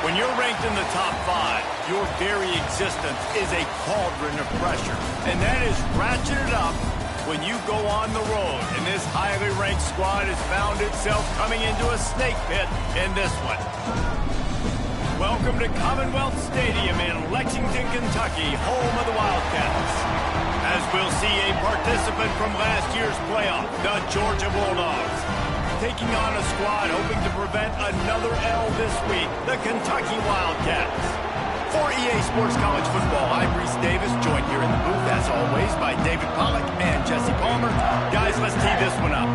When you're ranked in the top 5, your very existence is a cauldron of pressure. And that is ratcheted up when you go on the road. And this highly ranked squad has found itself coming into a snake pit in this one. Welcome to Commonwealth Stadium in Lexington, Kentucky, home of the Wildcats. As we'll see a participant from last year's playoff, the Georgia Bulldogs, taking on a squad hoping to prevent another L this week, the Kentucky Wildcats. For EA Sports College Football, I'm Reese Davis, joined here in the booth, as always, by David Pollack and Jesse Palmer. Guys, let's tee this one up.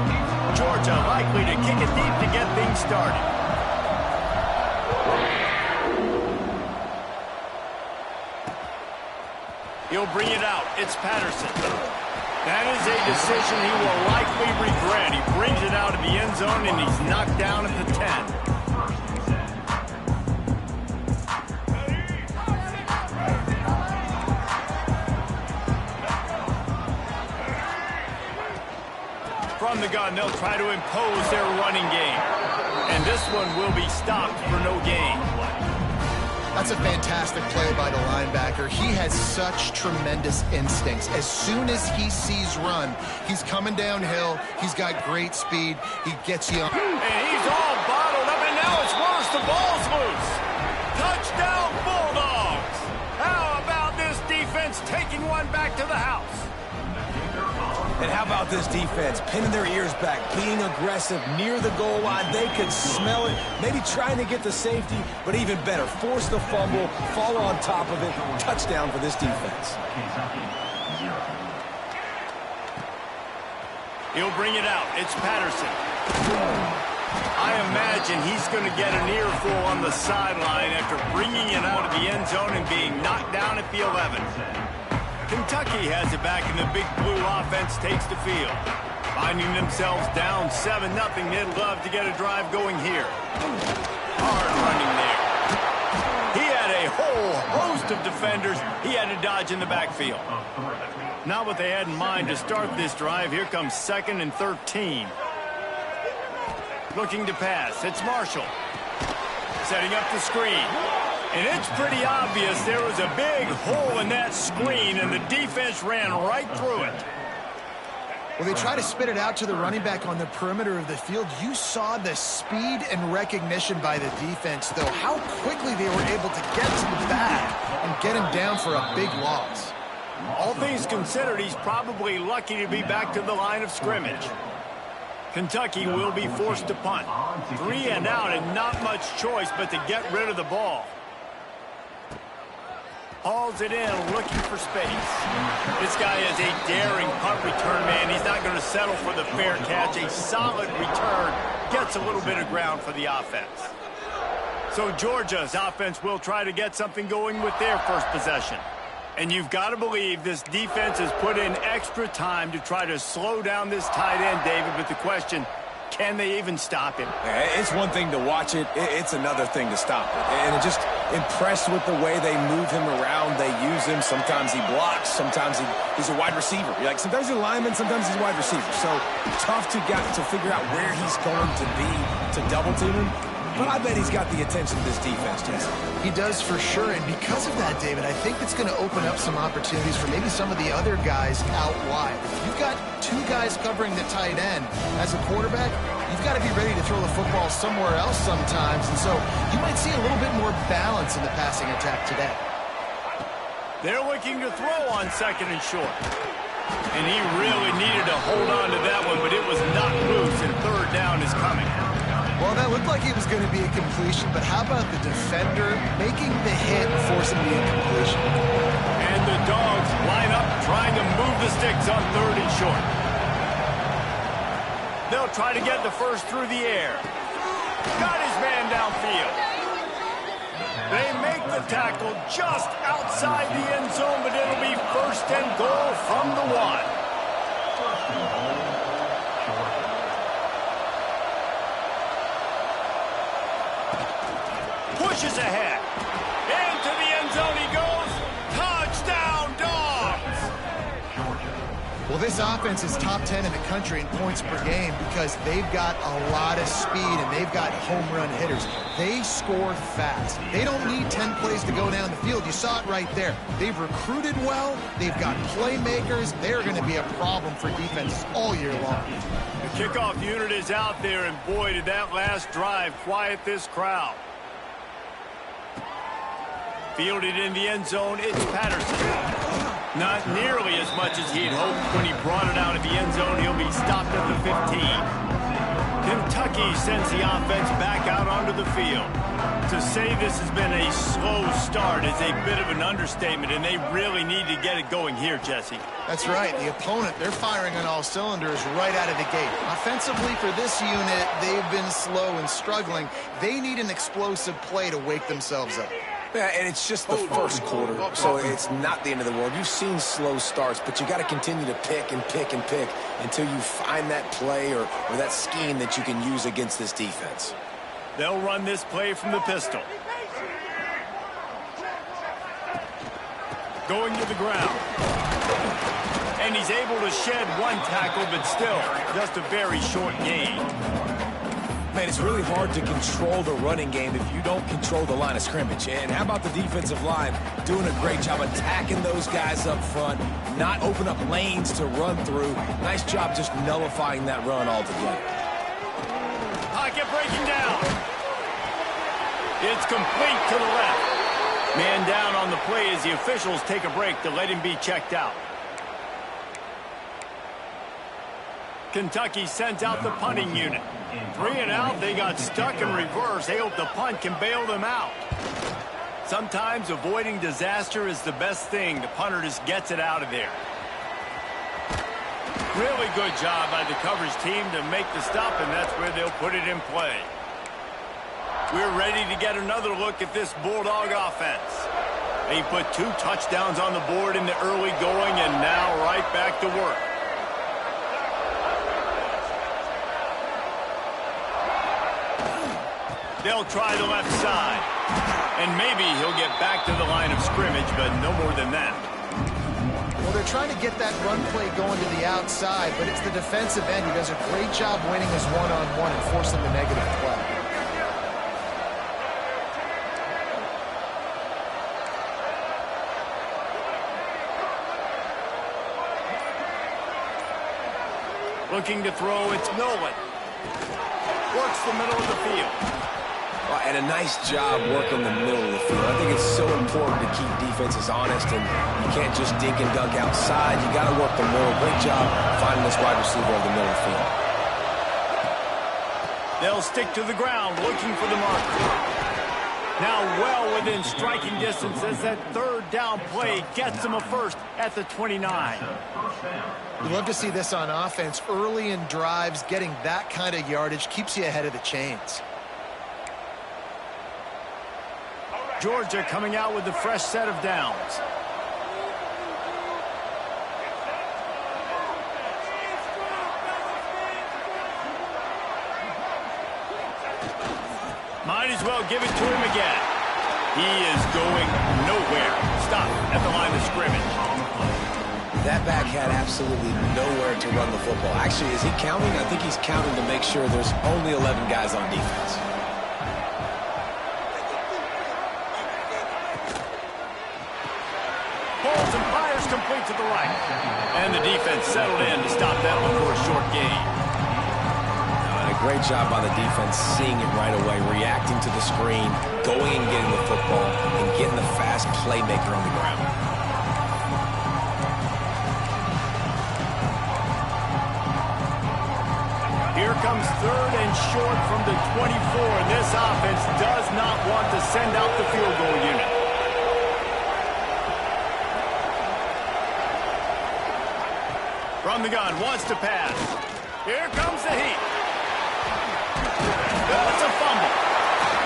Georgia likely to kick it deep to get things started. He'll bring it out. It's Patterson. That is a decision he will likely regret. He brings it out of the end zone, and he's knocked down at the 10. From the gun, they'll try to impose their running game. And this one will be stopped for no gain. That's a fantastic play by the linebacker. He has such tremendous instincts. As soon as he sees run, he's coming downhill. He's got great speed. He gets you. And he's all bottled up, and now it's worse. The ball's loose. Touchdown, Bulldogs. How about this defense taking one back to the house? And how about this defense? Pinning their ears back, being aggressive near the goal line. They could smell it, maybe trying to get the safety, but even better, force the fumble, fall on top of it. Touchdown for this defense. He'll bring it out. It's Patterson. I imagine he's going to get an earful on the sideline after bringing it out of the end zone and being knocked down at the 11. Kentucky has it back, and the big blue offense takes the field. Finding themselves down 7-0, they'd love to get a drive going here. Hard running there. He had a whole host of defenders he had to dodge in the backfield. Not what they had in mind to start this drive. Here comes 2nd and 13. Looking to pass. It's Marshall. Setting up the screen. And it's pretty obvious there was a big hole in that screen, and the defense ran right through it. Well, they try to spit it out to the running back on the perimeter of the field. You saw the speed and recognition by the defense, though, how quickly they were able to get to the back and get him down for a big loss. All things considered, he's probably lucky to be back to the line of scrimmage. Kentucky will be forced to punt. 3 and out, and not much choice but to get rid of the ball. Hauls it in, looking for space. This guy is a daring punt return man. He's not going to settle for the fair catch. A solid return gets a little bit of ground for the offense. So Georgia's offense will try to get something going with their first possession. And you've got to believe this defense has put in extra time to try to slow down this tight end, David, but the question, can they even stop him? It's one thing to watch it. It's another thing to stop it. And it just impressed with the way they move him around. They use him. Sometimes he blocks. Sometimes he's a wide receiver. Like sometimes he's a lineman. Sometimes he's a wide receiver. So tough to figure out where he's going to be to double team him. But I bet he's got the attention of this defense, Jesse. He does for sure, and because of that, David, I think it's going to open up some opportunities for maybe some of the other guys out wide. If you've got 2 guys covering the tight end as a quarterback, you've got to be ready to throw the football somewhere else sometimes, and so you might see a little bit more balance in the passing attack today. They're looking to throw on 2nd and short. And he really needed to hold on to that one, but it was not loose, and 3rd down is coming. Well, that looked like it was going to be a completion, but how about the defender making the hit, forcing the incompletion? And the Dogs line up, trying to move the sticks on 3rd and short. They'll try to get the first through the air. Got his man downfield. They make the tackle just outside the end zone, but it'll be 1st and goal from the 1. Pushes ahead. Into the end zone he goes. Touchdown, Dogs! Well, this offense is top 10 in the country in points per game because they've got a lot of speed and they've got home run hitters. They score fast. They don't need 10 plays to go down the field. You saw it right there. They've recruited well. They've got playmakers. They're going to be a problem for defenses all year long. The kickoff unit is out there, and boy, did that last drive quiet this crowd. Fielded in the end zone, it's Patterson. Not nearly as much as he had hoped when he brought it out of the end zone. He'll be stopped at the 15. Kentucky sends the offense back out onto the field. To say this has been a slow start is a bit of an understatement, and they really need to get it going here, Jesse. That's right. The opponent, they're firing on all cylinders right out of the gate. Offensively, for this unit, they've been slow and struggling. They need an explosive play to wake themselves up. Yeah, and it's just the first quarter, so it's not the end of the world. You've seen slow starts, but you got to continue to pick and pick and pick until you find that play or that scheme that you can use against this defense. They'll run this play from the pistol. Going to the ground. And he's able to shed one tackle, but still just a very short gain. Man, it's really hard to control the running game if you don't control the line of scrimmage. And how about the defensive line doing a great job attacking those guys up front, not open up lanes to run through. Nice job just nullifying that run altogether. Pocket breaking down. It's complete to the left. Man down on the play as the officials take a break to let him be checked out. Kentucky sends out the punting unit. 3 and out, they got stuck in reverse. They hope the punt can bail them out. Sometimes avoiding disaster is the best thing. The punter just gets it out of there. Really good job by the coverage team to make the stop, and that's where they'll put it in play. We're ready to get another look at this Bulldog offense. They put 2 touchdowns on the board in the early going, and now right back to work. They'll try the left side. And maybe he'll get back to the line of scrimmage, but no more than that. Well, they're trying to get that run play going to the outside, but it's the defensive end who does a great job winning his one-on-one and forcing the negative play. Looking to throw, it's Nolan. Works the middle of the field. And a nice job working the middle of the field. I think it's so important to keep defenses honest, and you can't just dink and dunk outside. You got to work the middle. Great job finding this wide receiver over the middle of the field. They'll stick to the ground, looking for the marker. Now well within striking distance as that third down play gets them a first at the 29. You love to see this on offense. Early in drives, getting that kind of yardage keeps you ahead of the chains. Georgia coming out with a fresh set of downs. Might as well give it to him again. He is going nowhere. Stop at the line of scrimmage. That back had absolutely nowhere to run the football. Actually, is he counting? I think he's counting to make sure there's only 11 guys on defense. Pulls and fires complete to the right. And the defense settled in to stop that one for a short gain. A great job by the defense, seeing it right away, reacting to the screen, going and getting the football, and getting the fast playmaker on the ground. Here comes third and short from the 24. And this offense does not want to send out the field goal unit. From the gun, wants to pass. Here comes the heat. That's a fumble.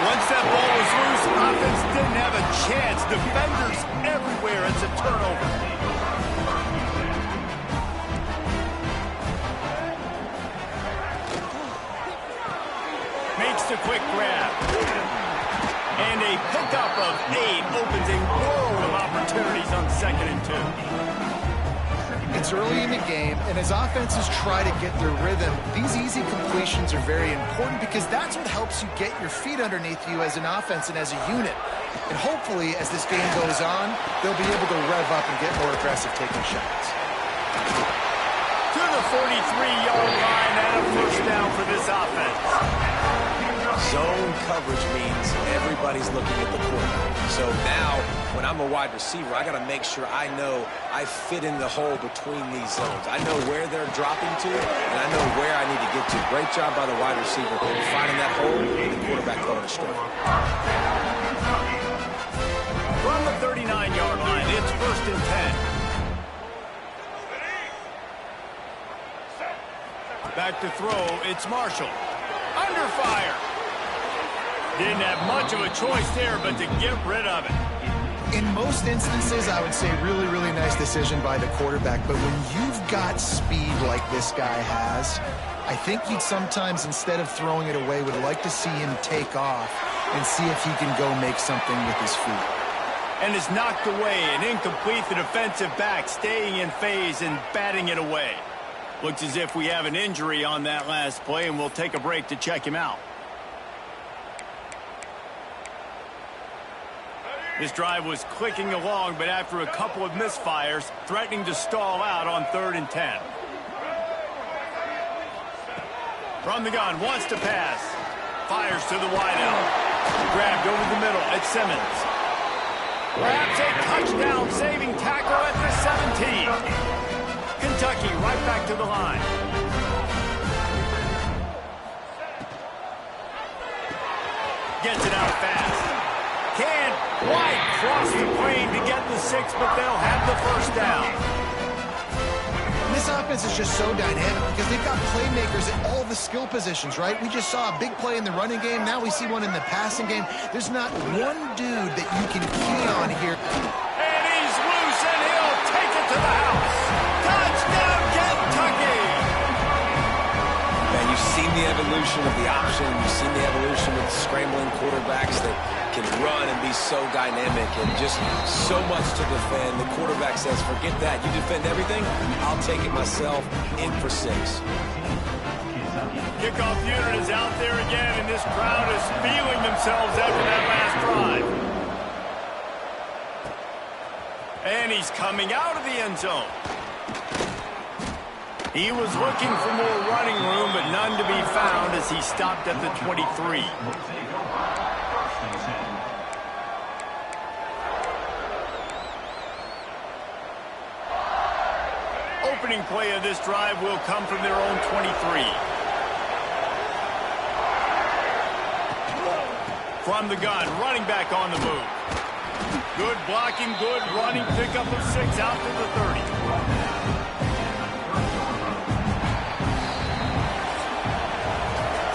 Once that ball was loose, offense didn't have a chance. Defenders everywhere. It's a turnover. Makes the quick grab. And a pickup of 8 opens a world of opportunities on 2nd and 2. It's early in the game, and as offenses try to get their rhythm, these easy completions are very important because that's what helps you get your feet underneath you as an offense and as a unit. And hopefully, as this game goes on, they'll be able to rev up and get more aggressive taking shots. To the 43-yard line and a first down for this offense. Zone coverage means everybody's looking at the quarterback. So now, when I'm a wide receiver, I got to make sure I know I fit in the hole between these zones. I know where they're dropping to, and I know where I need to get to. Great job by the wide receiver finding that hole and the quarterback going astray. From the 39-yard line, it's first and 10. Back to throw, it's Marshall. Under fire. Didn't have much of a choice there, but to get rid of it. In most instances, I would say really, really nice decision by the quarterback. But when you've got speed like this guy has, I think you'd sometimes, instead of throwing it away, would like to see him take off and see if he can go make something with his feet. And it's knocked away and incomplete. The defensive back staying in phase and batting it away. Looks as if we have an injury on that last play, and we'll take a break to check him out. This drive was clicking along, but after a couple of misfires, threatening to stall out on 3rd and 10. From the gun, wants to pass. Fires to the wideout. Grabbed over the middle at Simmons. Perhaps a touchdown-saving tackle at the 17. Kentucky right back to the line. Gets it out fast. Can't quite cross the plane to get the 6, but they'll have the first down. This offense is just so dynamic because they've got playmakers at all the skill positions, right? We just saw a big play in the running game. Now we see one in the passing game. There's not one dude that you can key on here. And he's loose, and he'll take it to the house. Touchdown, Kentucky! Man, you've seen the evolution of the option. You've seen the evolution of scrambling quarterbacks that can run and be so dynamic and just so much to defend. The quarterback says, forget that. You defend everything, I'll take it myself. In for 6. Kickoff unit is out there again, and this crowd is feeling themselves after that last drive. And he's coming out of the end zone. He was looking for more running room, but none to be found as he stopped at the 23. Opening play of this drive will come from their own 23. From the gun, running back on the move. Good blocking, good running, pickup of 6 out to the 30.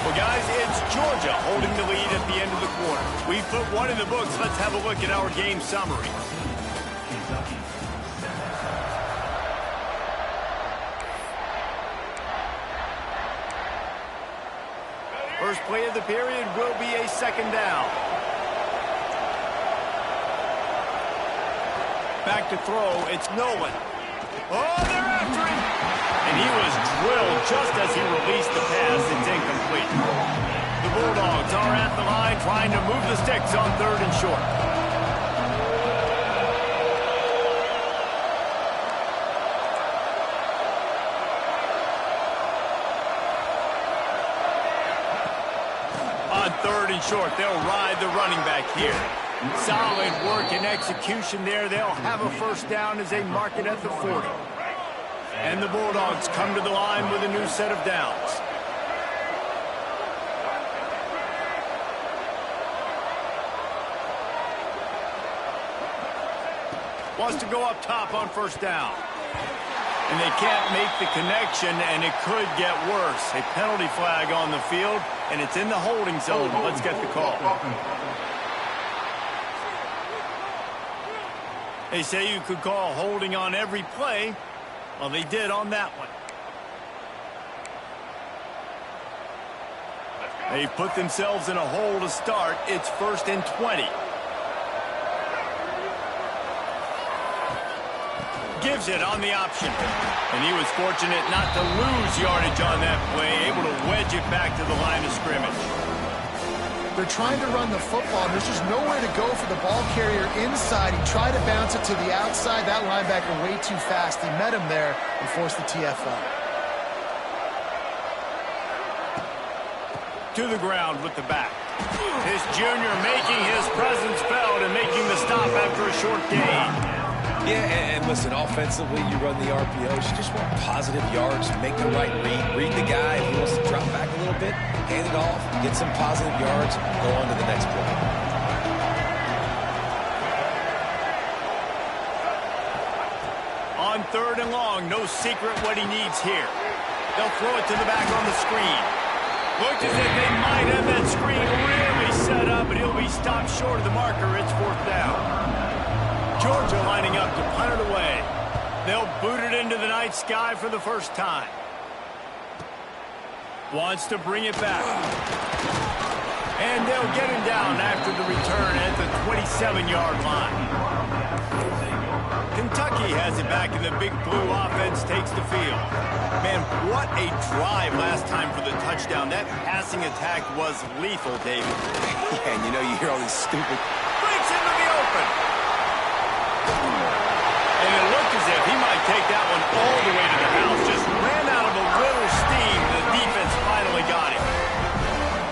Well, guys, it's Georgia holding the lead at the end of the quarter. We put one in the books. Let's have a look at our game summary. First play of the period will be a 2nd down. Back to throw, it's Nolan. Oh, they're after him! And he was drilled just as he released the pass. It's incomplete. The Bulldogs are at the line trying to move the sticks on 3rd and short. On 3rd and short, they'll ride the running back here. Solid work and execution there. They'll have a first down as they mark it at the 40. And the Bulldogs come to the line with a new set of downs. Wants to go up top on first down. And they can't make the connection, and it could get worse. A penalty flag on the field, and it's in the holding zone. Let's get the call. They say you could call holding on every play. Well, they did on that one. They've put themselves in a hole to start. It's 1st and 20. gives it on the option. And he was fortunate not to lose yardage on that play, able to wedge it back to the line of scrimmage. They're trying to run the football, and there's just nowhere to go for the ball carrier inside. He tried to bounce it to the outside. That linebacker way too fast. He met him there and forced the TFL. To the ground with the back. His junior making his presence felt and making the stop after a short gain. Yeah, and listen, offensively, you run the RPOs. You just want positive yards, make the right read the guy. If he wants to drop back a little bit, hand it off, get some positive yards, go on to the next play. On 3rd and long, no secret what he needs here. They'll throw it to the back on the screen. Looked as if they might have that screen really set up, but he'll be stopped short of the marker. It's 4th down. Georgia lining up to punt it away. They'll boot it into the night sky for the first time. Wants to bring it back. And they'll get him down after the return at the 27-yard line. Kentucky has it back, and the big blue offense takes the field. Man, what a drive last time for the touchdown. That passing attack was lethal, David. Yeah, and you know, you hear all these stupid... Breaks into the open. And it looked as if he might take that one all the way to the house. Just ran out of a little steam. The defense finally got him.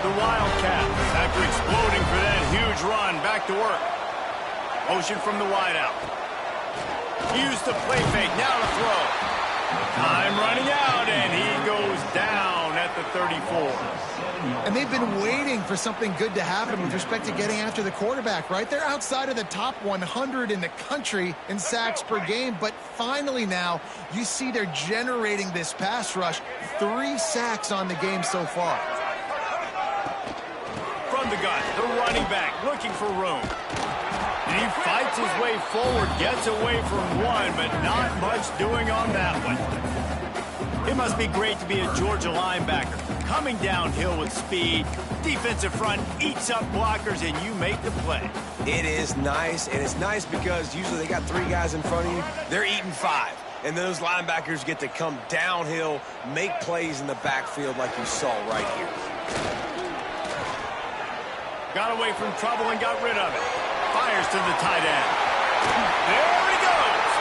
The Wildcats, after exploding for that huge run, back to work. Motion from the wideout. Used the play fake, now to throw. Time running out, and he goes down at the 34. And they've been waiting for something good to happen with respect to getting after the quarterback, right? They're outside of the top 100 in the country in sacks per game, but finally now you see they're generating this pass rush. 3 sacks on the game so far. From the gun, the running back looking for room. And he fights his way forward, gets away from one, but not much doing on that one. It must be great to be a Georgia linebacker. Coming downhill with speed, defensive front eats up blockers, and you make the play. It is nice, and it's nice because usually they got 3 guys in front of you. They're eating 5. And those linebackers get to come downhill, make plays in the backfield like you saw right here. Got away from trouble and got rid of it. Fires to the tight end. There he goes.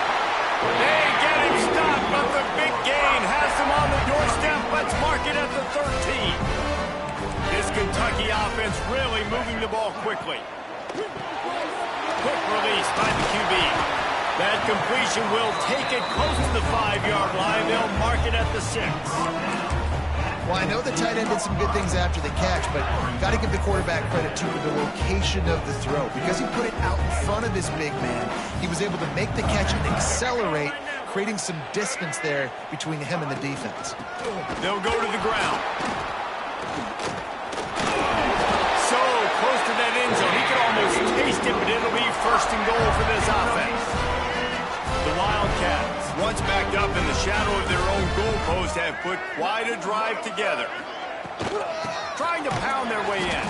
They get him stopped, but the big gain has him on the doorstep. Let's mark it at the 13. This Kentucky offense really moving the ball quickly. Quick release by the QB. That completion will take it close to the 5-yard line. They'll mark it at the 6. Well, I know the tight end did some good things after the catch, but got to give the quarterback credit, too, for the location of the throw. Because he put it out in front of his big man, he was able to make the catch and accelerate, creating some distance there between him and the defense. They'll go to the ground. So close to that end zone, he could almost taste it, but it'll be 1st and goal for this offense. The Wildcats, once backed up in the shadow of their own goalpost, have put quite a drive together. Trying to pound their way in.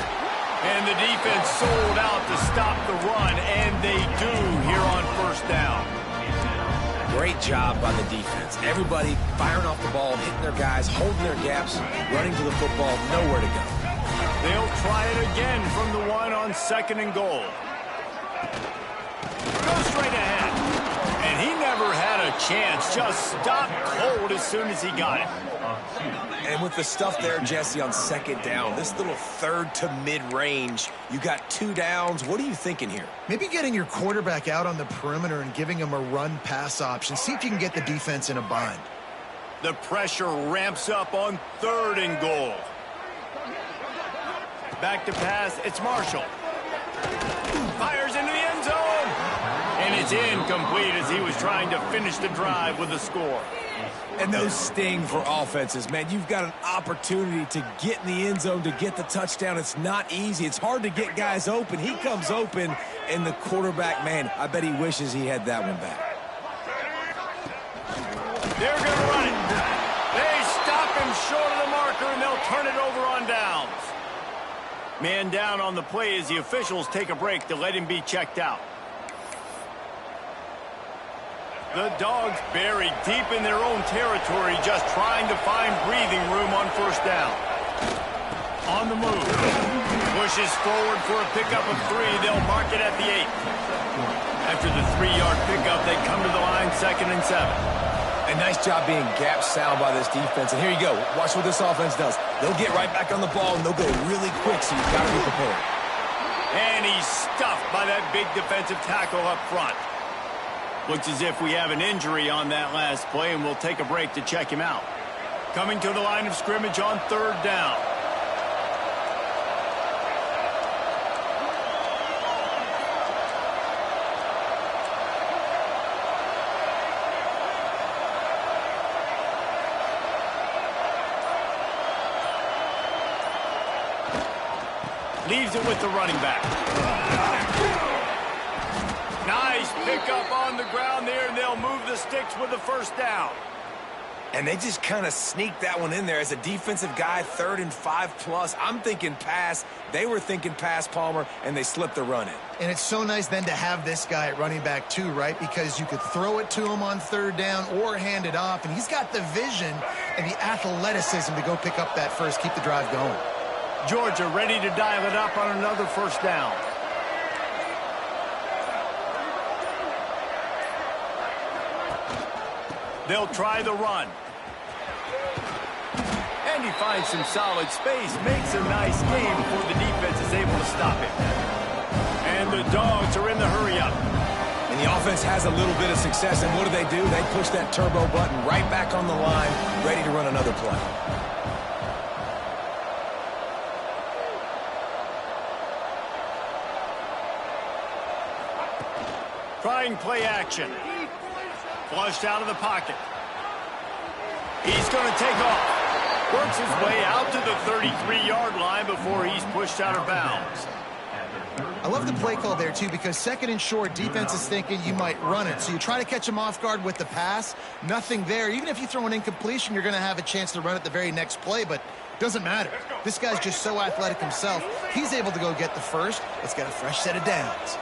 And the defense sold out to stop the run, and they do here on 1st down. Great job by the defense. Everybody firing off the ball, hitting their guys, holding their gaps, running to the football, nowhere to go. They'll try it again from the 1 on 2nd and goal. Go straight ahead. And he never had a chance, just stopped cold as soon as he got it. And with the stuff there, Jesse, on 2nd down, this little 3rd to mid-range, you got 2 downs. What are you thinking here? Maybe getting your quarterback out on the perimeter and giving him a run-pass option. See if you can get the defense in a bind. The pressure ramps up on 3rd and goal. Back to pass, it's Marshall. Fires into the end zone. And it's incomplete as he was trying to finish the drive with a score. And those sting for offenses, man. You've got an opportunity to get in the end zone to get the touchdown. It's not easy. It's hard to get guys open. He comes open, and the quarterback, man, I bet he wishes he had that one back. They're going to run it. They stop him short of the marker, and they'll turn it over on downs. Man down on the play as the officials take a break to let him be checked out. The Dogs buried deep in their own territory, just trying to find breathing room on first down. On the move. Pushes forward for a pickup of 3. They'll mark it at the 8. After the 3-yard pickup, they come to the line 2nd and 7. A nice job being gap sound by this defense. And here you go. Watch what this offense does. They'll get right back on the ball, and they'll go really quick, so you've got to be prepared. And he's stuffed by that big defensive tackle up front. Looks as if we have an injury on that last play, and we'll take a break to check him out. Coming to the line of scrimmage on 3rd down. Leaves it with the running back. Nice pickup on the ground there, and they'll move the sticks with the first down. And they just kind of sneaked that one in there. As a defensive guy, 3rd and 5+. I'm thinking pass. They were thinking pass, Palmer, and they slipped the run in. And it's so nice then to have this guy at running back too, right? Because you could throw it to him on 3rd down or hand it off, and he's got the vision and the athleticism to go pick up that first, keep the drive going. Georgia ready to dial it up on another first down. They'll try the run. And he finds some solid space, makes a nice game before the defense is able to stop him. And the Dogs are in the hurry-up. And the offense has a little bit of success, and what do? They push that turbo button right back on the line, ready to run another play. Trying play action. Flushed out of the pocket. He's going to take off. Works his way out to the 33-yard line before he's pushed out of bounds. I love the play call there, too, because 2nd and short, defense is thinking you might run it. So you try to catch him off guard with the pass. Nothing there. Even if you throw an incompletion, you're going to have a chance to run it the very next play, but it doesn't matter. This guy's just so athletic himself. He's able to go get the first. Let's get a fresh set of downs.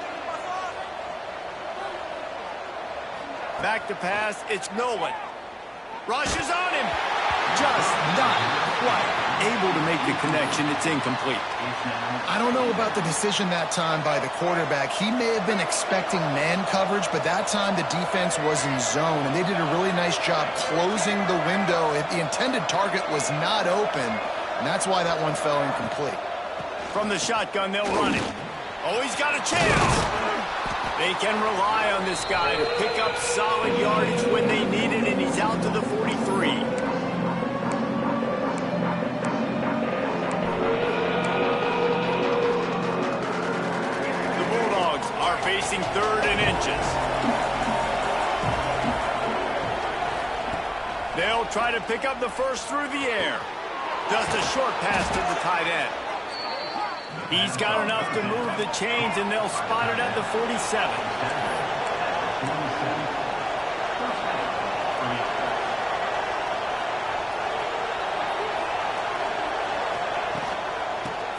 Back to pass, it's Nolan. Rushes on him. Just not quite able to make the connection. It's incomplete. I don't know about the decision that time by the quarterback. He may have been expecting man coverage, but that time the defense was in zone, and they did a really nice job closing the window. The intended target was not open, and that's why that one fell incomplete. From the shotgun, they'll run it. Oh, he's got a chance. They can rely on this guy to pick up solid yardage when they need it, and he's out to the 43. The Bulldogs are facing 3rd and inches. They'll try to pick up the first through the air. Just a short pass to the tight end. He's got enough to move the chains, and they'll spot it at the 47.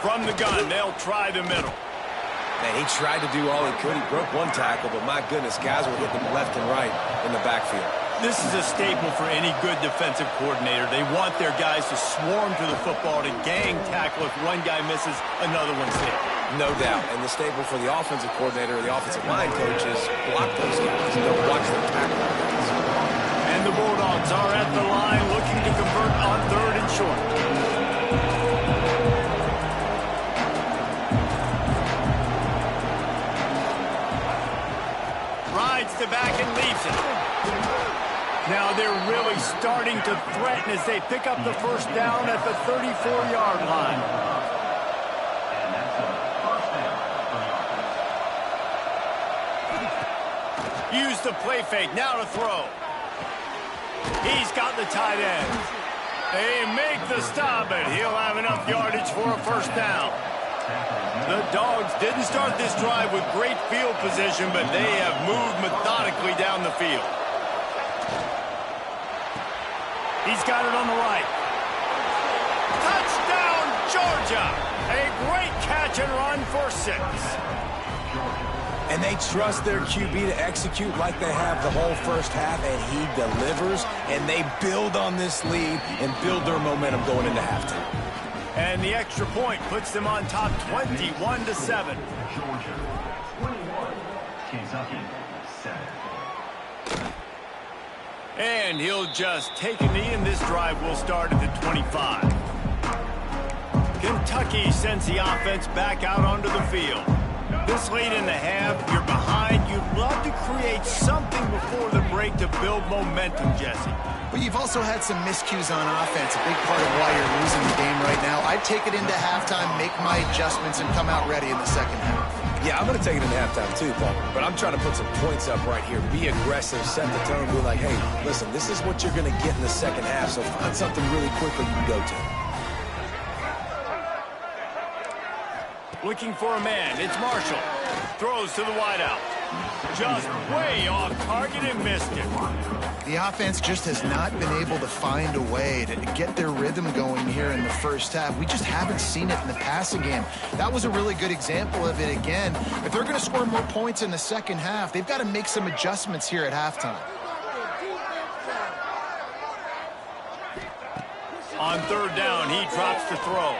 From the gun, they'll try the middle. Man, he tried to do all he could. He broke one tackle, but my goodness, guys were hitting him left and right in the backfield. This is a staple for any good defensive coordinator. They want their guys to swarm to the football, to gang tackle. If one guy misses, another one's hit. No doubt. And the staple for the offensive coordinator or the offensive line coach is block those guys. Don't watch them tackle those guys. And the Bulldogs are at the line looking to convert on 3rd and short. Rides to back and leaves it. Now they're really starting to threaten as they pick up the first down at the 34-yard line. Use the play fake, now to throw. He's got the tight end. They make the stop, but he'll have enough yardage for a first down. The Dogs didn't start this drive with great field position, but they have moved methodically down the field. He's got it on the right. Touchdown, Georgia! A great catch and run for 6. And they trust their QB to execute like they have the whole first half, and he delivers, and they build on this lead and build their momentum going into halftime. And the extra point puts them on top 21-7. Georgia, 21. Kentucky, 7. And he'll just take a knee, and this drive will start at the 25. Kentucky sends the offense back out onto the field. This late in the half, you're behind. You'd love to create something before the break to build momentum, Jesse. But you've also had some miscues on offense, a big part of why you're losing the game right now. I'd take it into halftime, make my adjustments, and come out ready in the second half. Yeah, I'm going to take it into halftime too, Paul. But I'm trying to put some points up right here. Be aggressive, set the tone, be like, hey, listen, this is what you're going to get in the second half, so find something really quickly you can go to. Looking for a man. It's Marshall. Throws to the wideout. Just way off target and missed it. The offense just has not been able to find a way to get their rhythm going here in the first half. We just haven't seen it in the passing game. That was a really good example of it again. If they're going to score more points in the second half, they've got to make some adjustments here at halftime. On third down, he drops to throw.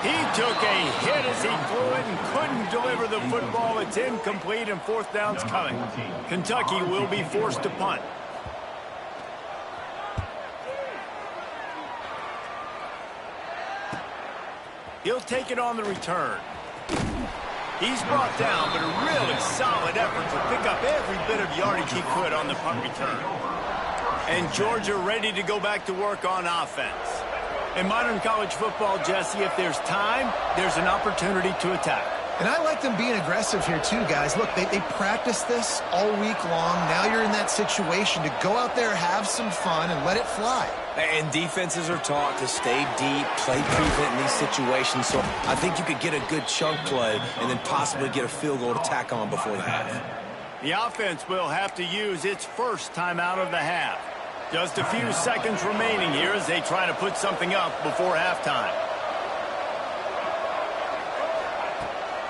He took a hit as he threw it and couldn't deliver the football. It's incomplete, and fourth down's coming. Kentucky will be forced to punt. He'll take it on the return. He's brought down, but a really solid effort to pick up every bit of yardage he could on the punt return. And Georgia ready to go back to work on offense. In modern college football, Jesse, if there's time, there's an opportunity to attack. And I like them being aggressive here too, guys. Look, they practiced this all week long. Now you're in that situation to go out there, have some fun, and let it fly. And defenses are taught to stay deep, play prevent in these situations. So I think you could get a good chunk play and then possibly get a field goal to tack on before the half. The offense will have to use its first timeout of the half. Just a few seconds remaining here as they try to put something up before halftime.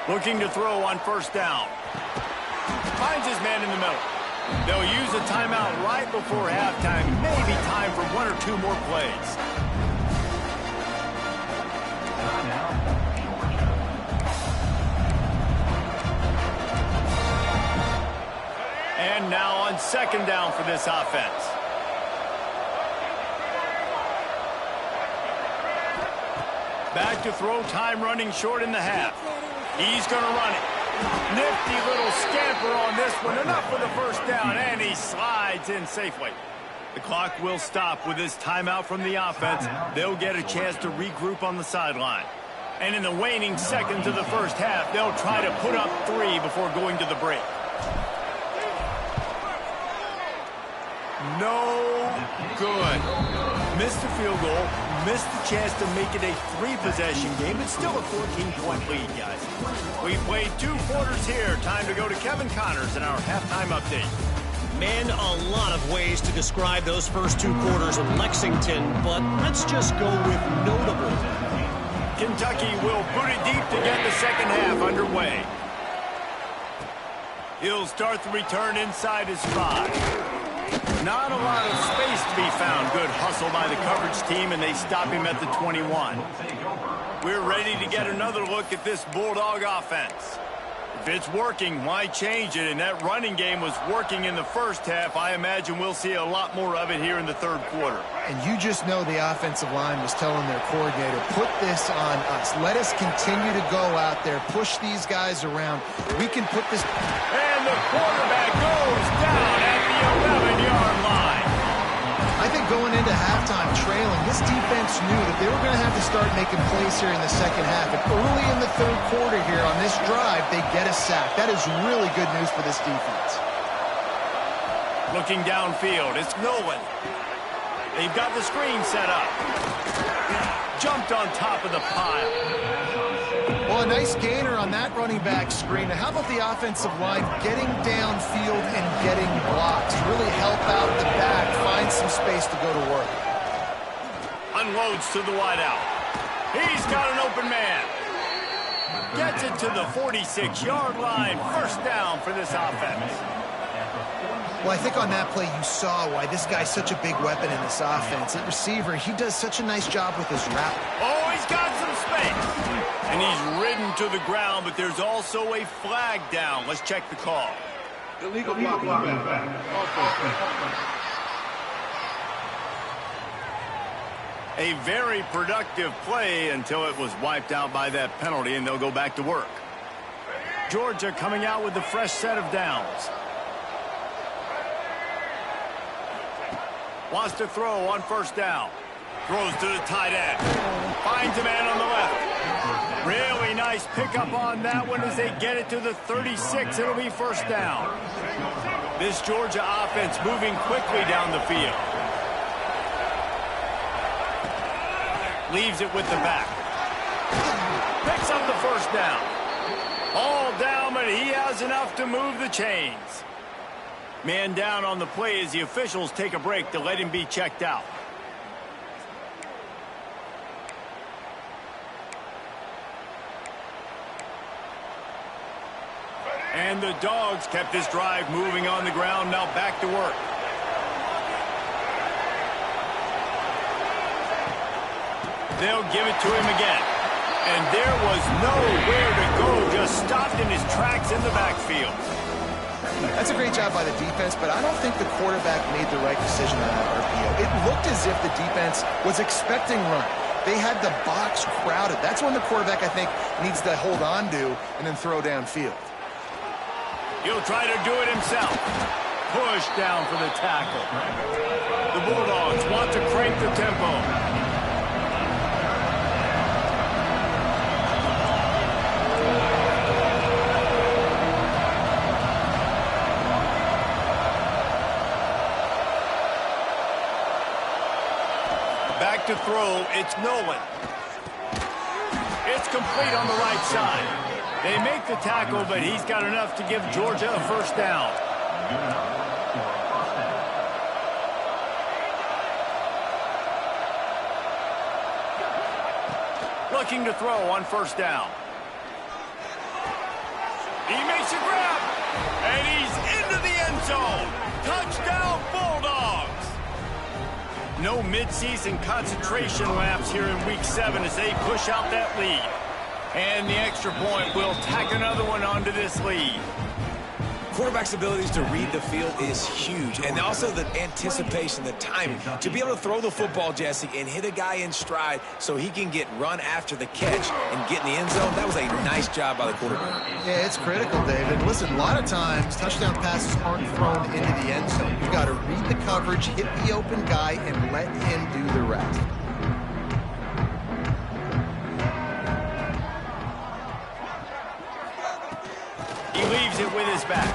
Looking to throw on first down. Finds his man in the middle. They'll use a timeout right before halftime. Maybe time for one or two more plays. And now on second down for this offense. Back to throw, time running short in the half. He's going to run it. Nifty little scamper on this one. Enough for the first down, and he slides in safely. The clock will stop with this timeout from the offense. They'll get a chance to regroup on the sideline. And in the waning seconds of the first half, they'll try to put up 3 before going to the break. No good. Missed the field goal, missed the chance to make it a 3-possession game. It's still a 14-point lead, guys. We played 2 quarters here. Time to go to Kevin Connors in our halftime update. Man, a lot of ways to describe those first 2 quarters in Lexington, but let's just go with notable. Kentucky will boot it deep to get the second half underway. He'll start the return inside his 5. Not a lot of space to be found. Good hustle by the coverage team, and they stop him at the 21. We're ready to get another look at this Bulldog offense. If it's working, why change it? And that running game was working in the first half. I imagine we'll see a lot more of it here in the third quarter. And you just know the offensive line was telling their coordinator, put this on us. Let us continue to go out there, push these guys around. We can put this... And the quarterback goes down at the 11-yard line. I think going into halftime trailing, this defense knew that they were going to have to start making plays here in the second half. And early in the third quarter here on this drive, they get a sack. That is really good news for this defense. Looking downfield, it's Nolan. They've got the screen set up. Jumped on top of the pile. Well, a nice gainer on that running back screen. Now, how about the offensive line getting downfield and getting blocks? Really help out the back, find some space to go to work. Unloads to the wideout. He's got an open man. Gets it to the 46-yard line. First down for this offense. Well, I think on that play you saw why this guy's such a big weapon in this offense. At receiver, he does such a nice job with his route. Oh, he's got some space. And he's ridden to the ground, but there's also a flag down. Let's check the call. Illegal blocking back. A very productive play until it was wiped out by that penalty, and they'll go back to work. Georgia coming out with a fresh set of downs. Wants to throw on first down. Throws to the tight end. Finds a man on the left. Really nice pickup on that one as they get it to the 36. It'll be first down. This Georgia offense moving quickly down the field. Leaves it with the back. Picks up the first down. All down, but he has enough to move the chains. Man down on the play as the officials take a break to let him be checked out. And the Dogs kept this drive moving on the ground. Now back to work. They'll give it to him again. And there was nowhere to go. Just stopped in his tracks in the backfield. That's a great job by the defense, but I don't think the quarterback made the right decision on that RPO. It looked as if the defense was expecting run. They had the box crowded. That's when the quarterback, I think, needs to hold on to and then throw downfield. He'll try to do it himself. Push down for the tackle. The Bulldogs want to crank the tempo. Back to throw, it's Nolan. It's complete on the right side. They make the tackle, but he's got enough to give Georgia a first down. Looking to throw on first down. He makes a grab, and he's into the end zone. Touchdown, Bulldogs. No midseason concentration laps here in Week 7 as they push out that lead. And the extra point will tack another one onto this lead. Quarterback's abilities to read the field is huge. And also the anticipation, the timing. To be able to throw the football, Jesse, and hit a guy in stride so he can get run after the catch and get in the end zone, that was a nice job by the quarterback. Yeah, it's critical, David. Listen, a lot of times touchdown passes aren't thrown into the end zone. You've got to read the coverage, hit the open guy, and let him do the rest. He leaves it with his back.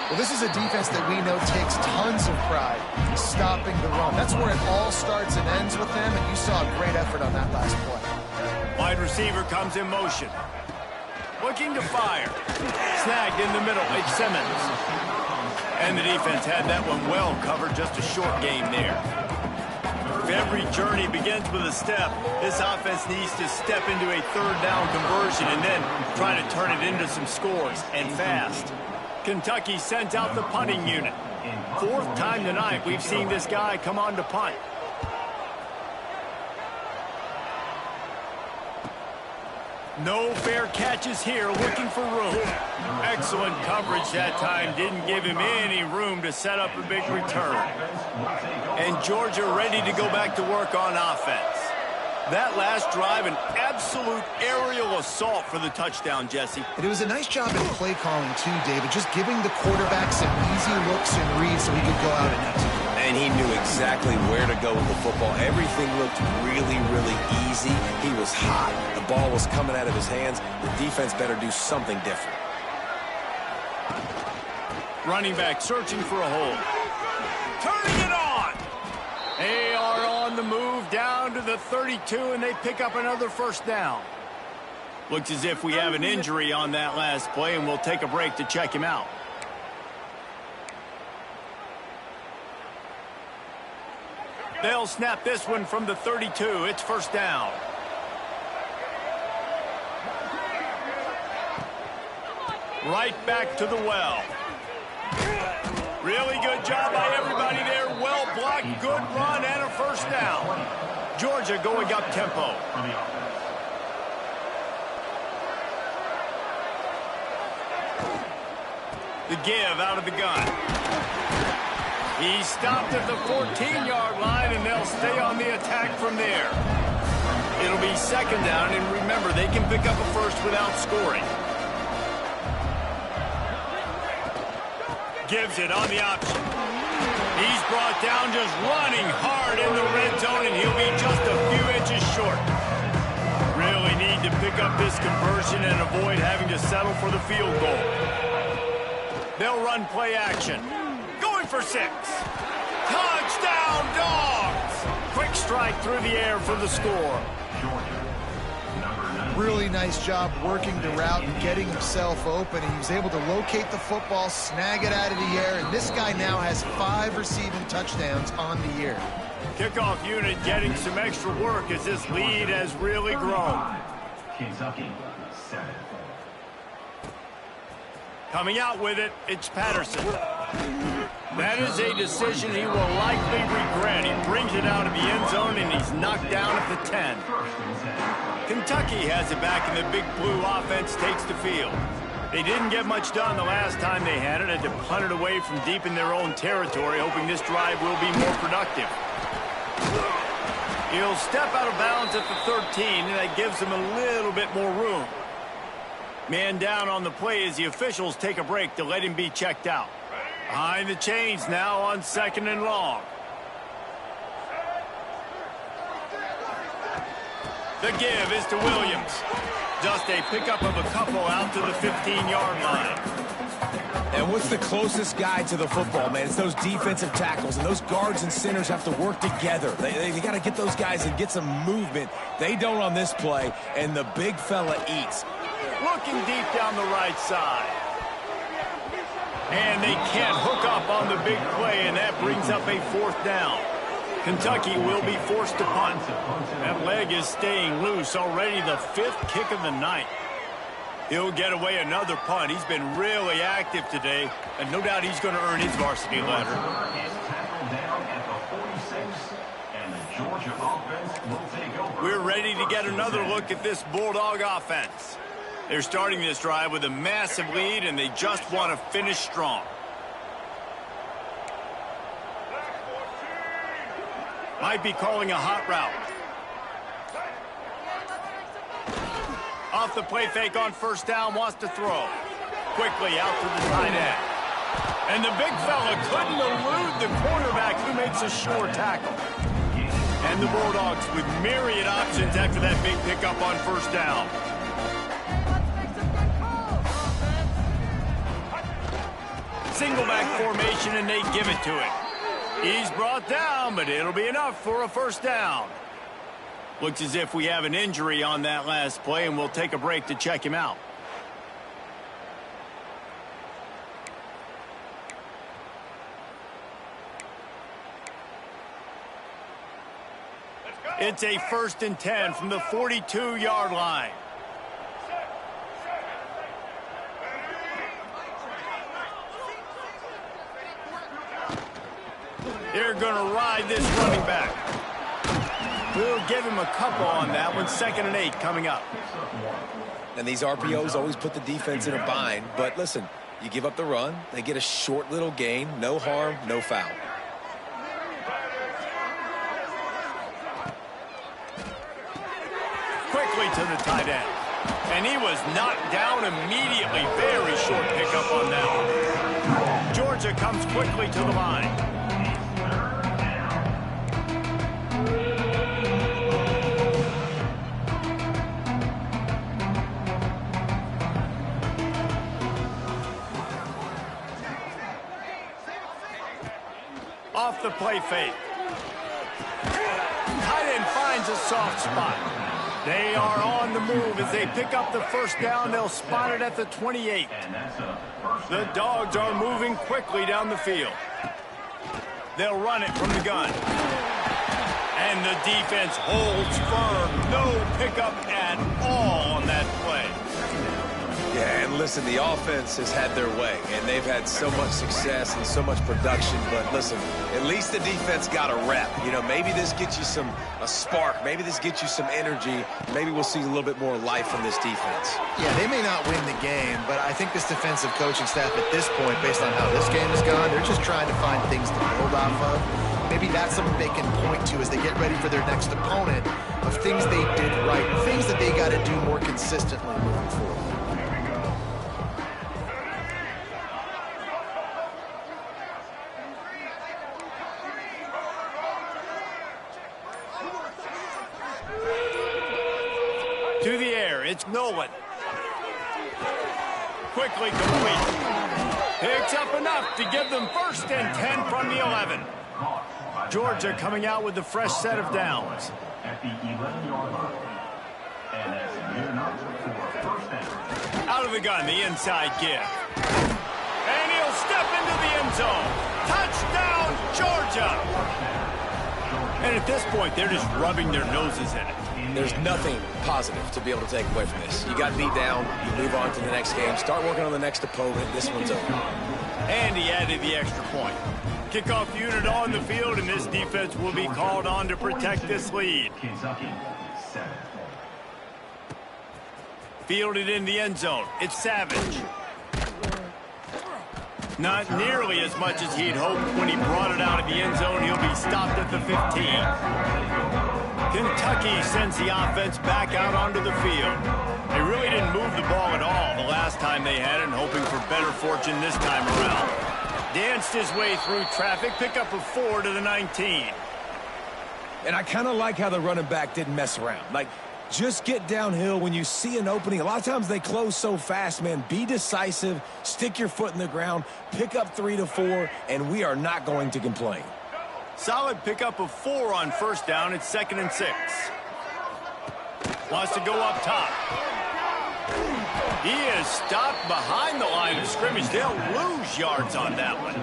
Well, this is a defense that we know takes tons of pride in stopping the run. That's where it all starts and ends with them, and you saw a great effort on that last play. Wide receiver comes in motion. Looking to fire. Snagged in the middle. It's Simmons. And the defense had that one well covered. Just a short game there. If every journey begins with a step, this offense needs to step into a third down conversion and then try to turn it into some scores, and fast. Kentucky sends out the punting unit. Fourth time tonight we've seen this guy come on to punt. No fair catches here, looking for room. Excellent coverage that time. Didn't give him any room to set up a big return. And Georgia ready to go back to work on offense. That last drive, an absolute aerial assault for the touchdown, Jesse. And it was a nice job in play calling, too, David, just giving the quarterback some easy looks and reads so he could go out and execute. And he knew exactly where to go with the football. Everything looked really, really easy. He was hot. The ball was coming out of his hands. The defense better do something different. Running back searching for a hole. Turning it on. They are on the move down to the 32, and they pick up another first down. Looks as if we have an injury on that last play, and we'll take a break to check him out. They'll snap this one from the 32. It's first down. Right back to the well. Really good job by everybody there. Well blocked, good run, and a first down. Georgia going up tempo. The give out of the gun. He stopped at the 14-yard line, and they'll stay on the attack from there. It'll be second down, and remember, they can pick up a first without scoring. Gives it on the option. He's brought down just running hard in the red zone, and he'll be just a few inches short. Really need to pick up this conversion and avoid having to settle for the field goal. They'll run play action. Going for 6. Touchdown, Dogs! Quick strike through the air for the score. Really nice job working the route and getting himself open. He was able to locate the football, snag it out of the air, and this guy now has 5 receiving touchdowns on the year. Kickoff unit getting some extra work as this lead has really grown. Kentucky, 7. Coming out with it, it's Patterson. That is a decision he will likely regret. He brings it out of the end zone, and he's knocked down at the 10. Kentucky has it back, and the Big Blue offense takes the field. They didn't get much done the last time they had it. Had to punt it away from deep in their own territory, hoping this drive will be more productive. He'll step out of bounds at the 13, and that gives him a little bit more room. Man down on the play as the officials take a break to let him be checked out. Behind the chains now on 2nd and long. The give is to Williams. Just a pickup of a couple out to the 15-yard line. And what's the closest guy to the football, man? It's those defensive tackles, and those guards and centers have to work together. They got to get those guys and get some movement. They don't on this play, and the big fella eats. Looking deep down the right side. And they can't hook up on the big play, and that brings up a 4th down. Kentucky will be forced to punt. That leg is staying loose, already the 5th kick of the night. He'll get away another punt. He's been really active today, and no doubt he's going to earn his varsity letter. We're ready to get another look at this Bulldog offense. They're starting this drive with a massive lead, and they just want to finish strong. Might be calling a hot route. Off the play fake on 1st down, wants to throw. Quickly out to the tight end. And the big fella couldn't elude the quarterback who makes a sure tackle. And the Bulldogs with myriad options after that big pickup on 1st down. Single back formation, and they give it to him. He's brought down, but it'll be enough for a 1st down. Looks as if we have an injury on that last play, and we'll take a break to check him out. It's a 1st and 10 from the 42-yard line. They're going to ride this running back. We'll give him a couple on that one. 2nd and 8 coming up. And these RPOs always put the defense in a bind. But listen, you give up the run, they get a short little gain. No harm, no foul. Quickly to the tight end. And he was knocked down immediately. Very short pickup on that one. Georgia comes quickly to the line. Off the play fake. Tight end finds a soft spot. They are on the move as they pick up the 1st down. They'll spot it at the 28. The Dogs are moving quickly down the field. They'll run it from the gun. And the defense holds firm. No pickup at all on that play. Yeah, and listen, the offense has had their way, and they've had so much success and so much production. But listen, at least the defense got a rep. You know, maybe this gets you a spark. Maybe this gets you some energy. Maybe we'll see a little bit more life from this defense. Yeah, they may not win the game, but I think this defensive coaching staff at this point, based on how this game has gone, they're just trying to find things to build off of. Maybe that's something they can point to as they get ready for their next opponent of things they did right, things that they got to do more consistently moving forward. To the air, it's Nolan. Quickly complete. Picks up enough to give them 1st and 10 from the 11. Georgia coming out with a fresh set of downs. At the 11-yard line. And that's near enough for 1st down. Out of the gun, the inside give. And he'll step into the end zone. Touchdown, Georgia! And at this point, they're just rubbing their noses in it. There's nothing positive to be able to take away from this. You got beat down, you move on to the next game, start working on the next opponent. This one's over. And he added the extra point. Kickoff unit on the field, and this defense will be called on to protect this lead. Kentucky, 7. Fielded in the end zone. It's Savage. Not nearly as much as he'd hoped when he brought it out of the end zone. He'll be stopped at the 15. Kentucky sends the offense back out onto the field. They really didn't move the ball at all the last time they had it, hoping for better fortune this time around. Danced his way through traffic, pickup of 4 to the 19. And I kind of like how the running back didn't mess around. Like, just get downhill when you see an opening. A lot of times they close so fast, man. Be decisive, stick your foot in the ground, pick up 3 to 4, and we are not going to complain. Solid pickup of 4 on 1st down. It's 2nd and 6. Wants to go up top. He is stopped behind the line of scrimmage. They'll lose yards on that one.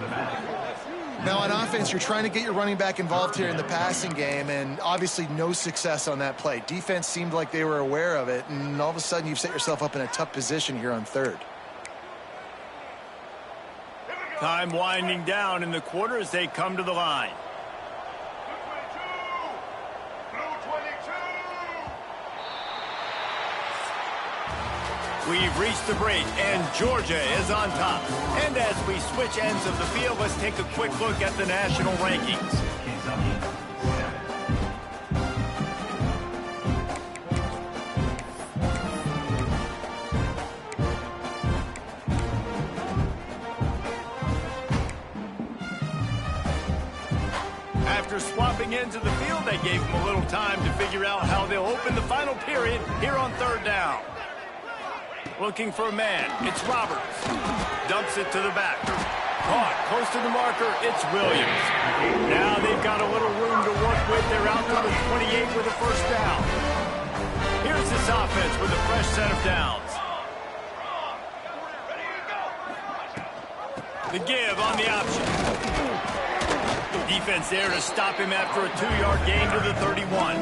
Now on offense, you're trying to get your running back involved here in the passing game, and obviously no success on that play. Defense seemed like they were aware of it, and all of a sudden you've set yourself up in a tough position here on 3rd. Time winding down in the quarter as they come to the line. We've reached the break, and Georgia is on top. And as we switch ends of the field, let's take a quick look at the national rankings. Kentucky, 7. After swapping ends of the field, they gave them a little time to figure out how they'll open the final period here on 3rd down. Looking for a man. It's Roberts. Dumps it to the back. Caught close to the marker. It's Williams. Now they've got a little room to work with. They're out to the 28 with a 1st down. Here's this offense with a fresh set of downs. The give on the option. Defense there to stop him after a 2-yard gain to the 31.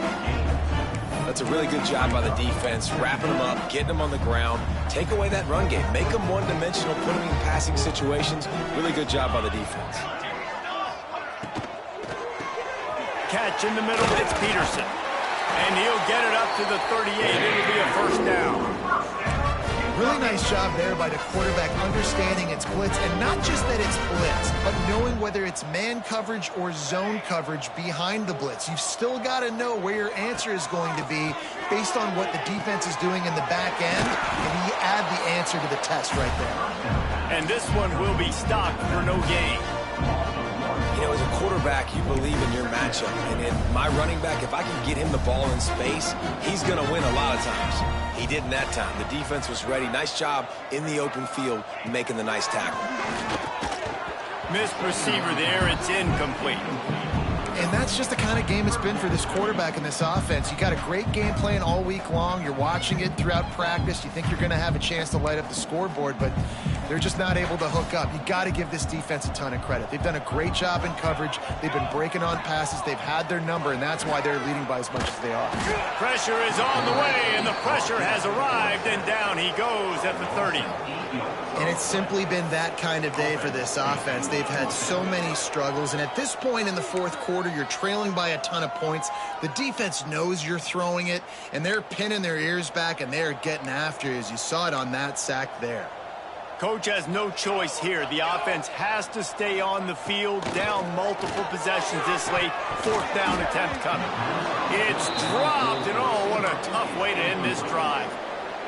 That's a really good job by the defense, wrapping them up, getting them on the ground, take away that run game, make them one-dimensional, put them in passing situations. Really good job by the defense. Catch in the middle, it's Peterson. And he'll get it up to the 38. It'll be a 1st down. Really nice job there by the quarterback understanding it's blitz, and not just that it's blitz, but knowing whether it's man coverage or zone coverage behind the blitz. You've still got to know where your answer is going to be based on what the defense is doing in the back end, and you add the answer to the test right there. And this one will be stopped for no gain. You know, as a quarterback, you believe in your matchup. And in my running back, if I can get him the ball in space, he's going to win a lot of times. He didn't that time. The defense was ready. Nice job in the open field making the nice tackle. Missed receiver there. It's incomplete. And that's just the kind of game it's been for this quarterback and this offense. You got a great game plan all week long. You're watching it throughout practice. You think you're going to have a chance to light up the scoreboard, but They're just not able to hook up. You got to give this defense a ton of credit. They've done a great job in coverage. They've been breaking on passes. They've had their number, and that's why they're leading by as much as they are. Pressure is on the way, and the pressure has arrived, and down he goes at the 30. And it's simply been that kind of day for this offense. They've had so many struggles, and at this point in the fourth quarter, you're trailing by a ton of points. The defense knows you're throwing it, and they're pinning their ears back, and they're getting after you, as you saw it on that sack there. Coach has no choice here. The offense has to stay on the field, down multiple possessions this late. Fourth down attempt coming. It's dropped, and oh, what a tough way to end this drive.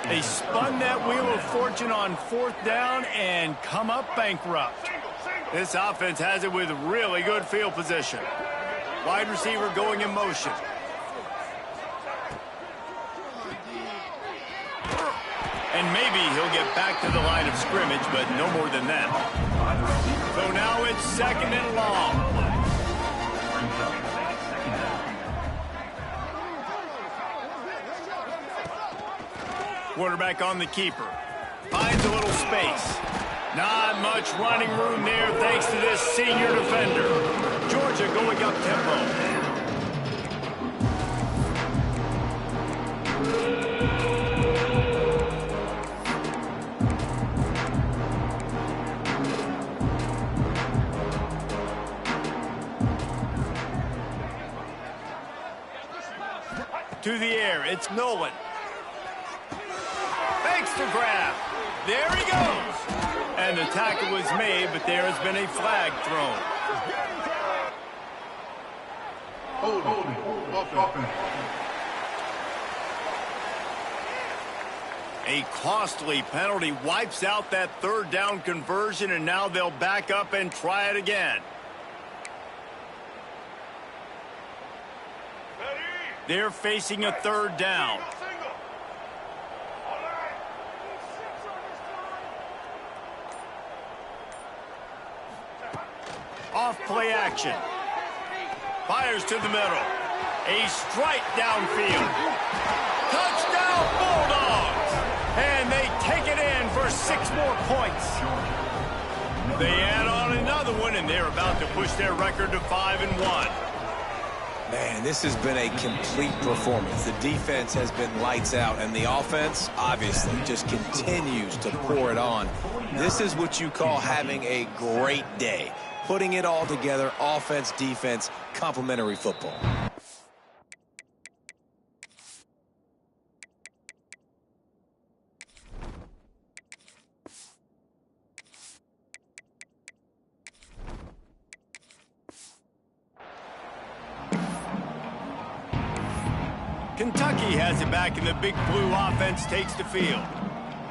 They spun that wheel of fortune on fourth down and come up bankrupt. This offense has it with really good field position. Wide receiver going in motion. And maybe he'll get back to the line of scrimmage, but no more than that. So now it's second and long. Quarterback on the keeper. Finds a little space. Not much running room there thanks to this senior defender. Georgia going up tempo. To the air, it's Nolan. Fakes to grab. There he goes. And the tackle was made, but there has been a flag thrown. A costly penalty wipes out that third down conversion, and now they'll back up and try it again. They're facing a third down. Off play action. Fires to the middle. A strike downfield. Touchdown Bulldogs! And they take it in for 6 more points. They add on another one, and they're about to push their record to 5-1. Man, this has been a complete performance. The defense has been lights out, and the offense, obviously, just continues to pour it on. This is what you call having a great day. Putting it all together, offense, defense, complementary football. Kentucky has it back, and the Big Blue offense takes the field.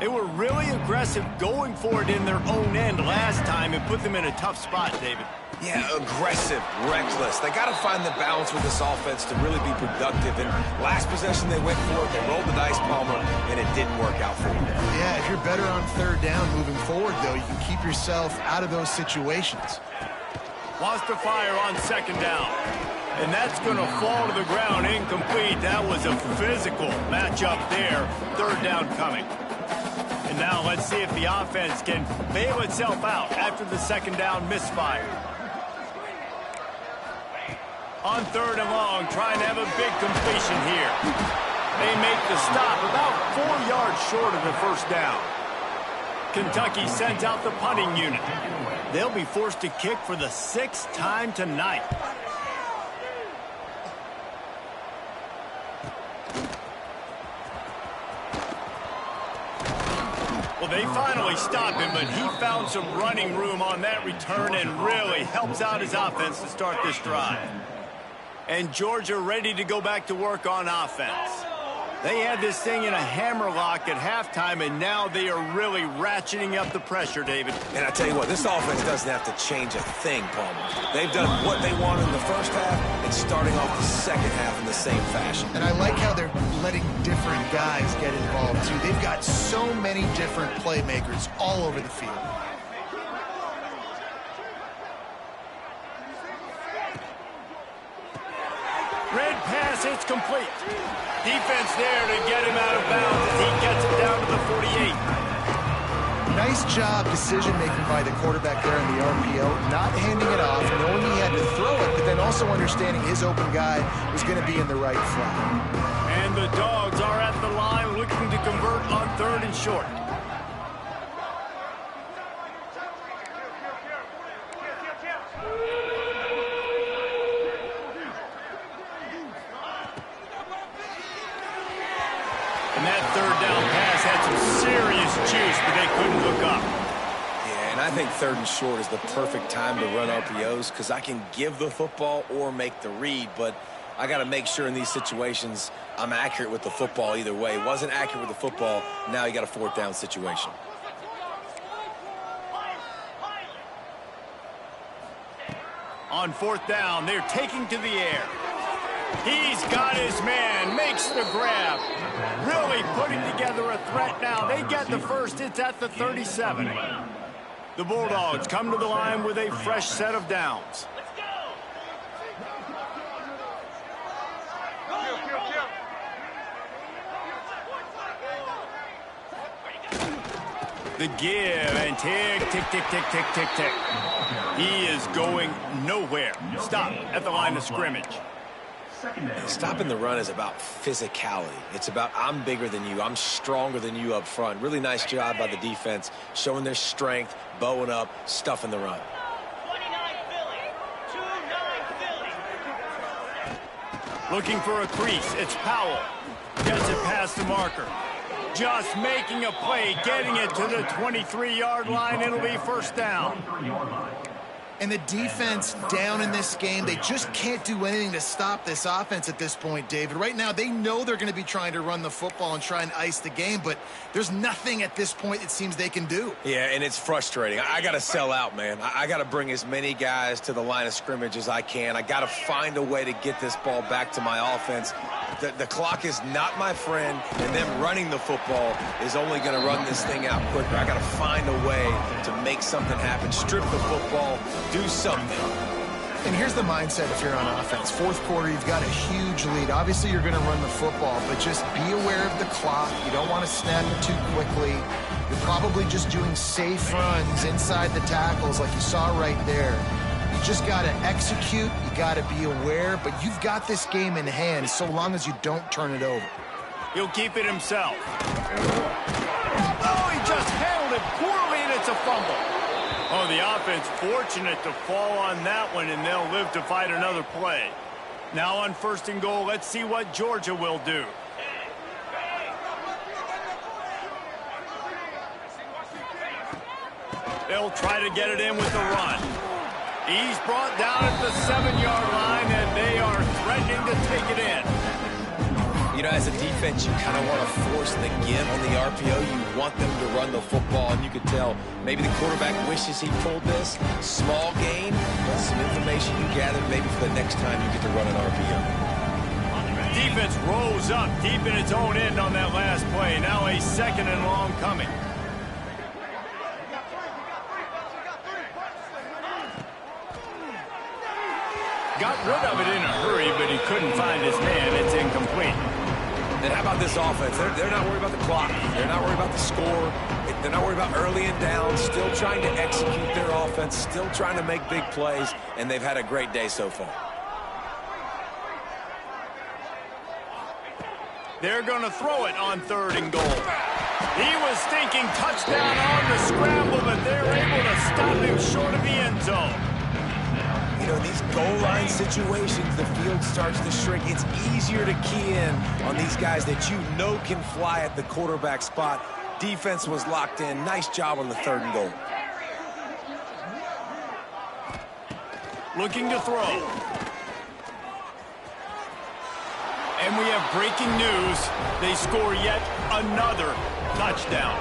They were really aggressive going for it in their own end last time and put them in a tough spot, David. Yeah, aggressive, reckless. They got to find the balance with this offense to really be productive. And last possession they went for it, they rolled the dice, Palmer, and it didn't work out for them. Yeah, if you're better on third down moving forward, though, you can keep yourself out of those situations. Wants to fire on second down. And that's going to fall to the ground incomplete. That was a physical matchup there. Third down coming. And now let's see if the offense can bail itself out after the second down misfire. On third and long, trying to have a big completion here. They make the stop about 4 yards short of the first down. Kentucky sends out the punting unit. They'll be forced to kick for the 6th time tonight. Well, they finally stop him, but he found some running room on that return and really helps out his offense to start this drive. And Georgia ready to go back to work on offense. They had this thing in a hammerlock at halftime, and now they are really ratcheting up the pressure, David. And I tell you what, this offense doesn't have to change a thing, Palmer. They've done what they wanted in the first half and starting off the second half in the same fashion. And I like how they're letting different guys get involved, too. They've got so many different playmakers all over the field. Red pass, it's complete. Defense there to get him out of bounds as he gets it down to the 48. Nice job decision-making by the quarterback there in the RPO, not handing it off, knowing he had to throw it, but then also understanding his open guy was going to be in the right flat. And the Dogs are at the line looking to convert on 3rd and short. And that 3rd down pass had some serious juice, but they couldn't look up. Yeah, and I think 3rd and short is the perfect time to run RPOs because I can give the football or make the read, but I got to make sure in these situations I'm accurate with the football either way. Wasn't accurate with the football, now you got a 4th down situation. On 4th down, they're taking to the air. He's got his man, makes the grab. Really putting together a threat now. They get the first, it's at the 37. The Bulldogs come to the line with a fresh set of downs. The give and tick, tick, tick, tick, tick, tick, tick. He is going nowhere. Stop at the line of scrimmage. Stopping the run is about physicality. It's about I'm bigger than you. I'm stronger than you up front. Really nice job by the defense, showing their strength, bowing up, stuffing the run. 29 Philly. 29 Philly. Looking for a crease. It's Powell. Gets it past the marker. Just making a play, getting it to the 23-yard line. It'll be 1st down. And the defense down in this game, they just can't do anything to stop this offense at this point, David. Right now, they know they're going to be trying to run the football and try and ice the game, but there's nothing at this point it seems they can do. Yeah, and it's frustrating. I got to sell out, man. I got to bring as many guys to the line of scrimmage as I can. I got to find a way to get this ball back to my offense. The clock is not my friend, and them running the football is only going to run this thing out quicker. I got to find a way to make something happen, strip the football, do something. And here's the mindset if you're on offense. 4th quarter, you've got a huge lead. Obviously, you're going to run the football, but just be aware of the clock. You don't want to snap it too quickly. You're probably just doing safe runs inside the tackles like you saw right there. You just got to execute. You got to be aware, but you've got this game in hand so long as you don't turn it over. He'll keep it himself. Oh, he just handled it poorly, and it's a fumble. Oh, the offense fortunate to fall on that one, and they'll live to fight another play. Now on 1st and goal, let's see what Georgia will do. They'll try to get it in with the run. He's brought down at the 7-yard line, and they are threatening to take it in. You know, as a defense, you kind of want to force the give on the RPO. You want them to run the football, and you can tell maybe the quarterback wishes he pulled this. Small gain, but some information you gather maybe for the next time you get to run an RPO. Defense rose up deep in its own end on that last play. Now a 2nd and long coming. Got rid of it in a hurry, but he couldn't find his man. It's incomplete. And how about this offense? They're not worried about the clock. They're not worried about the score. They're not worried about early and down. Still trying to execute their offense. Still trying to make big plays. And they've had a great day so far. They're going to throw it on 3rd and goal. He was thinking touchdown on the scramble, but they're able to stop him short of the end zone. You know, these goal line situations, the field starts to shrink. It's easier to key in on these guys that you know can fly at the quarterback spot. Defense was locked in. Nice job on the 3rd and goal. Looking to throw. And we have breaking news. They score yet another touchdown.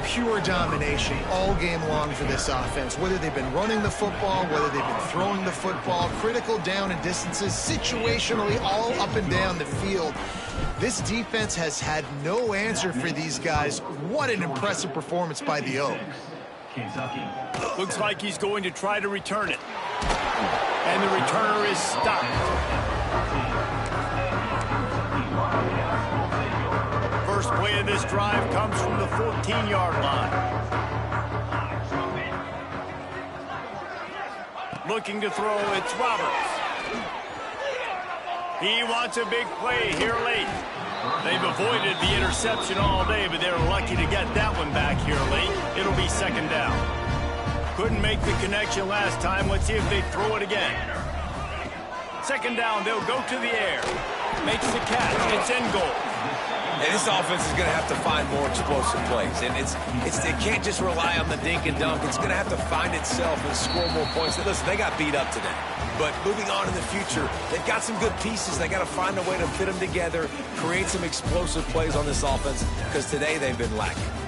Pure domination all game long for this offense. Whether they've been running the football, whether they've been throwing the football, critical down and distances, situationally all up and down the field. This defense has had no answer for these guys. What an impressive performance by the Oak. Looks like he's going to try to return it. And the returner is stopped. First play of the this drive comes from the 14-yard line. Looking to throw, it's Roberts. He wants a big play here late. They've avoided the interception all day, but they're lucky to get that one back here late. It'll be second down. Couldn't make the connection last time. Let's see if they throw it again. Second down, they'll go to the air. Makes the catch. It's in goal. And this offense is going to have to find more explosive plays. And it can't just rely on the dink and dunk. It's going to have to find itself and score more points. Listen, they got beat up today. But moving on in the future, they've got some good pieces. They got to find a way to fit them together, create some explosive plays on this offense, because today they've been lacking.